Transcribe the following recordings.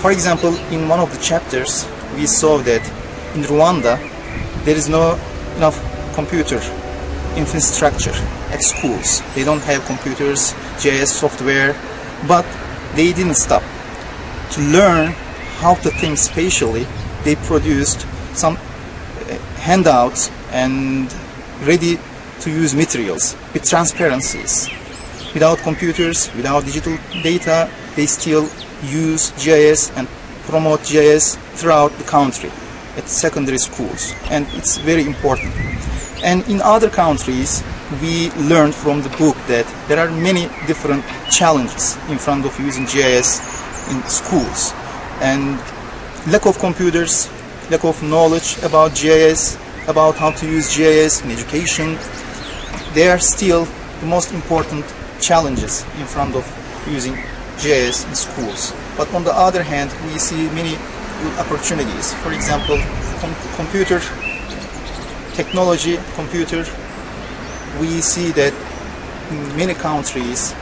For example, in one of the chapters, we saw that in Rwanda, there is no enough computer infrastructure at schools. They don't have computers, GIS software, but they didn't stop. To learn how to think spatially, they produced some handouts and ready-to-use materials with transparencies. Without computers, without digital data, they still use GIS and promote GIS throughout the country at secondary schools, and it's very important. And in other countries, we learned from the book that there are many different challenges in front of using GIS in schools, and lack of computers, lack of knowledge about GIS, about how to use GIS in education. They are still the most important challenges in front of using GIS in schools. But on the other hand, we see many good opportunities. For example, computer technology, we see that in many countries,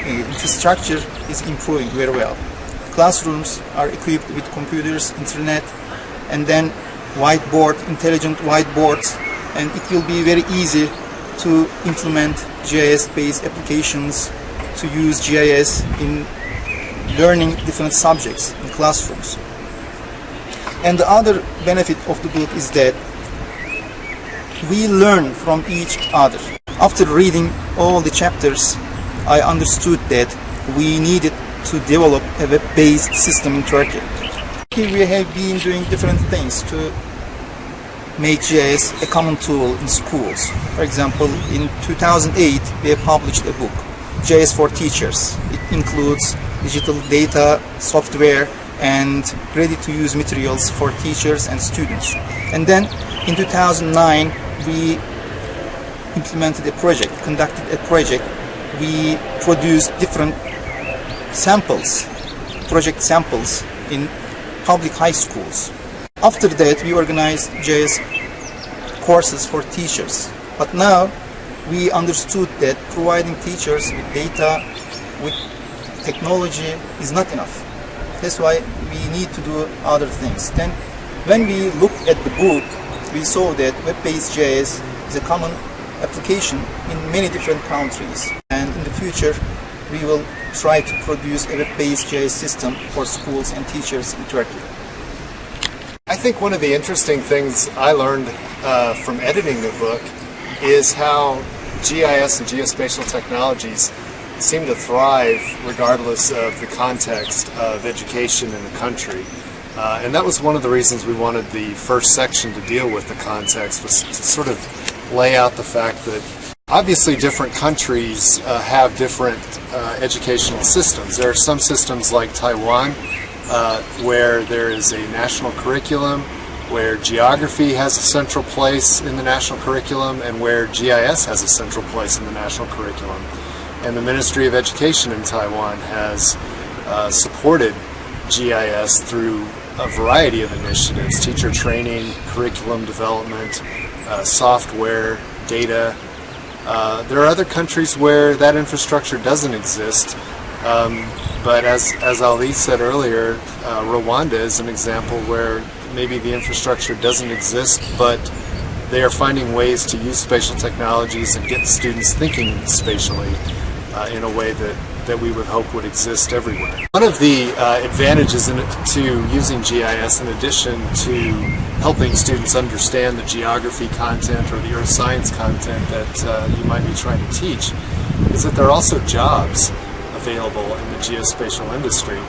infrastructure is improving very well. Classrooms are equipped with computers, internet, and then intelligent whiteboards, and it will be very easy to implement GIS-based applications, to use GIS in learning different subjects in classrooms. And the other benefit of the book is that we learn from each other. After reading all the chapters, I understood that we needed to develop a web-based system in Turkey. We have been doing different things to make GIS a common tool in schools. For example, in 2008, we have published a book, GIS for Teachers. It includes digital data, software, and ready-to-use materials for teachers and students. And then in 2009, we implemented a project, conducted a project. We produced different samples, project samples in public high schools. After that, we organized GIS courses for teachers. But now we understood that providing teachers with data, with technology is not enough. That's why we need to do other things. Then when we looked at the book, we saw that web-based GIS is a common application in many different countries. And in the future, we will try to produce a web-based GIS system for schools and teachers in Turkey. I think one of the interesting things I learned from editing the book is how GIS and geospatial technologies seem to thrive regardless of the context of education in the country. And that was one of the reasons we wanted the first section to deal with the context, was to sort of lay out the fact that obviously different countries have different educational systems. There are some systems like Taiwan where there is a national curriculum, where geography has a central place in the national curriculum, and where GIS has a central place in the national curriculum. And the Ministry of Education in Taiwan has supported GIS through a variety of initiatives: teacher training, curriculum development, software, data. There are other countries where that infrastructure doesn't exist, but as Ali said earlier, Rwanda is an example where maybe the infrastructure doesn't exist, but they are finding ways to use spatial technologies and get students thinking spatially in a way that we would hope would exist everywhere. One of the advantages to using GIS, in addition to helping students understand the geography content or the earth science content that you might be trying to teach, is that there are also jobs available in the geospatial industry.